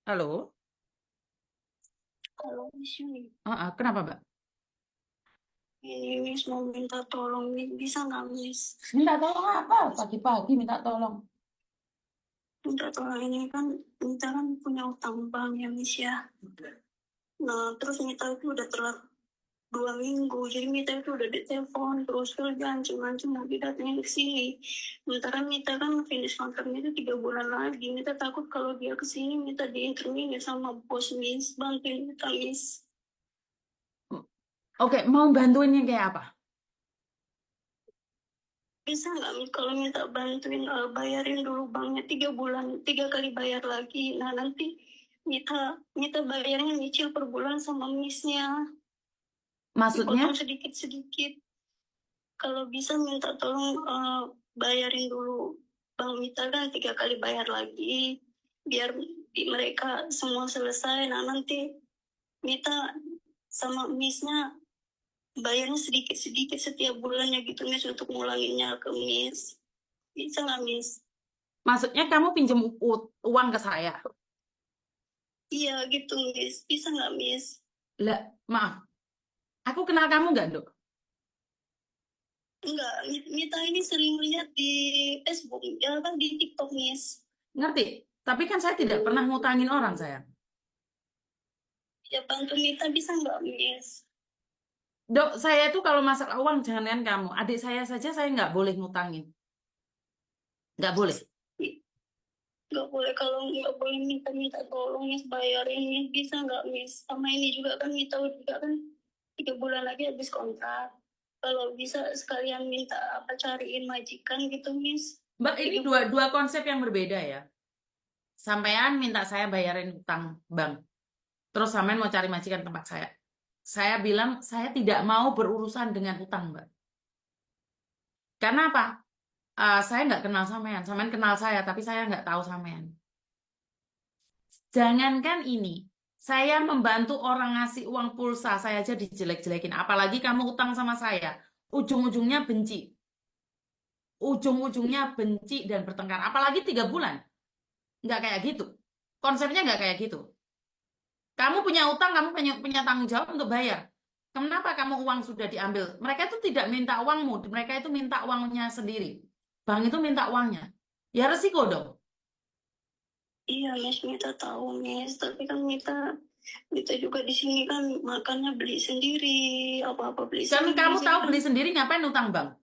Halo? Kalau Miss Yuni, Kenapa, Mbak? ini Miss mau minta tolong nih, bisa nggak Miss? Minta tolong apa? Pagi-pagi minta tolong. Minta tolong ini kan, Mita kan punya utang bank ya Miss ya. Nah, terus Mita itu udah telat 2 minggu, jadi Mita itu udah ditelepon, terus ngancem-ngancem mau didatengin ke sini. Sementara Mita kan finish kontraknya itu 3 bulan lagi. Mita takut kalau dia ke sini, Mita diinterview sama bos Miss, bantuin Mita Miss. Oke, mau bantuinnya kayak apa? Bisa nggak kalau minta bantuin bayarin dulu banknya 3 bulan, 3 kali bayar lagi. Nah nanti minta minta bayarnya nyicil per bulan sama missnya, dipotong Maksudnya, sedikit-sedikit. Kalau bisa minta tolong bayarin dulu bank Mita kan 3 kali bayar lagi, biar mereka semua selesai. Nah nanti Mita sama missnya bayarnya sedikit-sedikit setiap bulannya gitu Miss, untuk ngulanginnya ke Miss. Bisa nggak Miss? maksudnya kamu pinjam uang ke saya. Iya gitu Miss, bisa nggak Miss? Lah, maaf. Aku kenal kamu nggak, Dok? Enggak, Mita ini sering lihat di Facebook, ya kan di TikTok Miss. Ngerti? Tapi kan saya tidak pernah ngutangin orang, sayang. Ya bantu Mita bisa nggak Miss? Dok, saya itu kalau masalah uang, jangan kamu. Adik saya saja saya nggak boleh ngutangin. Nggak boleh. Nggak boleh, kalau nggak boleh minta tolong Miss bayarin Miss, bisa nggak Miss? Sama ini juga kan Mita juga kan 3 bulan lagi habis kontrak. Kalau bisa sekalian minta apa cariin majikan gitu Miss. Mbak, ini Tiga dua, bulan. dua konsep yang berbeda ya. Sampean minta saya bayarin utang bank. Terus sampean mau cari majikan tempat saya. Saya bilang saya tidak mau berurusan dengan utang, Mbak. Karena apa? Saya nggak kenal sampean. Sampean kenal saya, tapi saya nggak tahu sampean. Jangankan ini, saya membantu orang ngasih uang pulsa, saya aja dijelek-jelekin. Apalagi kamu utang sama saya. Ujung-ujungnya benci. Ujung-ujungnya benci dan bertengkar. Apalagi 3 bulan. Nggak kayak gitu. Konsepnya nggak kayak gitu. Kamu punya utang, kamu punya tanggung jawab untuk bayar. Kenapa kamu uang sudah diambil? Mereka itu tidak minta uangmu, mereka itu minta uangnya sendiri. Bank itu minta uangnya. Ya resiko dong. Iya Miss, Mita tahu Miss, tapi kan Mita juga di sini kan makannya beli sendiri, apa-apa beli Kan sendiri, kamu jadi tahu kan beli sendiri ngapain utang bank?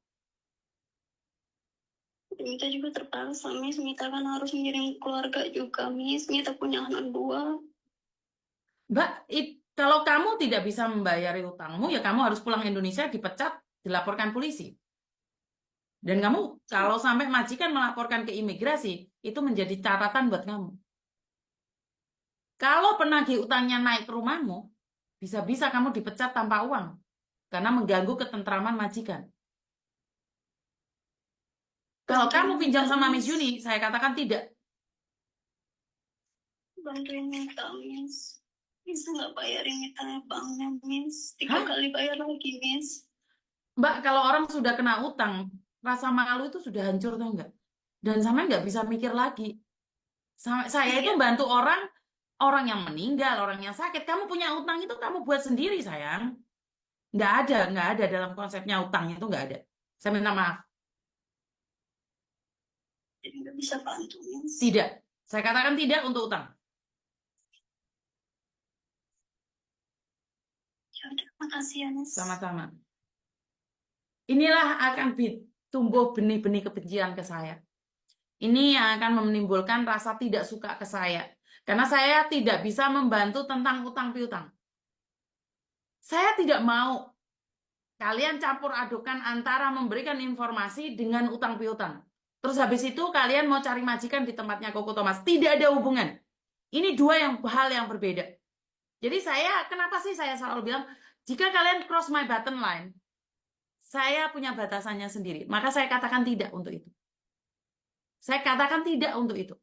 Mita juga terpaksa Miss. Mita kan harus ngirim keluarga juga Miss. Mita punya anak 2. Mbak, kalau kamu tidak bisa membayari utangmu, ya kamu harus pulang Indonesia, dipecat, dilaporkan polisi. Dan kamu kalau sampai majikan melaporkan ke imigrasi, itu menjadi catatan buat kamu. Kalau penagih utangnya naik ke rumahmu, bisa-bisa kamu dipecat tanpa uang karena mengganggu ketentraman majikan. Kalau Bantuin kamu Mita pinjam sama Miss Miss. Yuni, saya katakan tidak. Bantuin Mita Miss. Bisa nggak bayarin Mita banknya Miss? tiga Hah? kali bayar lagi Miss. Mbak, kalau orang sudah kena utang, rasa malu itu sudah hancur tuh enggak? Dan sama nggak bisa mikir lagi. Saya itu Iya, bantu orang, orang yang meninggal, orang yang sakit. Kamu punya utang itu kamu buat sendiri, sayang. Nggak ada dalam konsepnya utang itu nggak ada. Saya minta maaf. jadi nggak bisa bantu Miss. Tidak. Saya katakan tidak untuk utang. Ya udah, makasih ya Miss. Sama-sama. Inilah akan tumbuh benih-benih kebencian ke saya. Ini yang akan menimbulkan rasa tidak suka ke saya. Karena saya tidak bisa membantu tentang utang piutang. Saya tidak mau kalian campur adukan antara memberikan informasi dengan utang piutang. Terus habis itu kalian mau cari majikan di tempatnya Koko Thomas. Tidak ada hubungan. Ini dua hal yang berbeda. Jadi kenapa sih saya selalu bilang, jika kalian cross my button line, saya punya batasannya sendiri. Maka saya katakan tidak untuk itu. Saya katakan tidak untuk itu.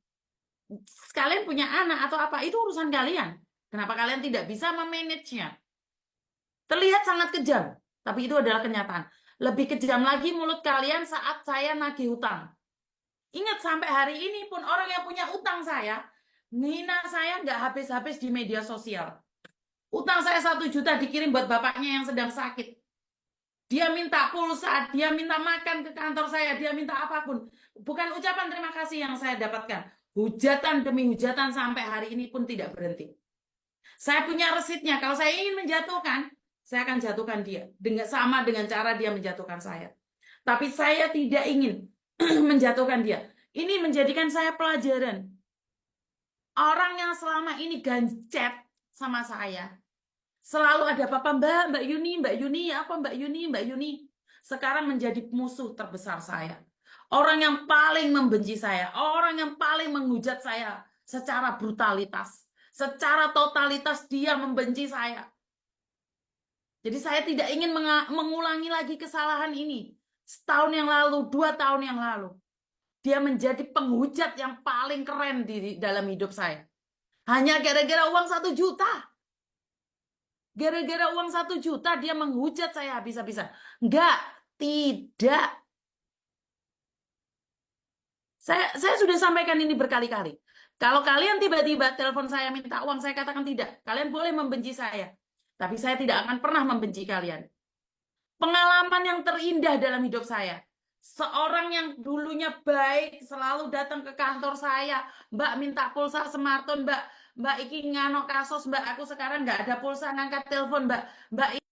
Kalian punya anak atau apa, itu urusan kalian. Kenapa kalian tidak bisa memanagenya? Terlihat sangat kejam, tapi itu adalah kenyataan. Lebih kejam lagi mulut kalian saat saya nagih hutang. Ingat, sampai hari ini pun orang yang punya utang saya, Ngina saya nggak habis-habis di media sosial. Utang saya 1 juta dikirim buat bapaknya yang sedang sakit. Dia minta pulsa, dia minta makan ke kantor saya, dia minta apapun. Bukan ucapan terima kasih yang saya dapatkan. Hujatan demi hujatan sampai hari ini pun tidak berhenti. Saya punya resitnya. Kalau saya ingin menjatuhkan, saya akan jatuhkan dia. Sama dengan cara dia menjatuhkan saya. Tapi saya tidak ingin menjatuhkan dia. Ini menjadikan saya pelajaran. Orang yang selama ini gancet sama saya, selalu ada apa-apa, Mbak Yuni, apa Mbak Yuni. Sekarang menjadi musuh terbesar saya. Orang yang paling membenci saya, orang yang paling menghujat saya secara brutalitas, secara totalitas dia membenci saya. Jadi saya tidak ingin mengulangi lagi kesalahan ini. Setahun yang lalu, 2 tahun yang lalu. Dia menjadi penghujat yang paling keren di dalam hidup saya. Hanya gara-gara uang 1 juta. Gara-gara uang 1 juta dia menghujat saya habis-habisan. Enggak, tidak. Saya sudah sampaikan ini berkali-kali. Kalau kalian tiba-tiba telepon saya minta uang, saya katakan tidak. Kalian boleh membenci saya. Tapi saya tidak akan pernah membenci kalian. Pengalaman yang terindah dalam hidup saya. Seorang yang dulunya baik, selalu datang ke kantor saya. Mbak minta pulsa smartphone, Mbak. Mbak iki ngano kasus, Mbak. Aku sekarang nggak ada pulsa ngangkat telepon, Mbak. Mbak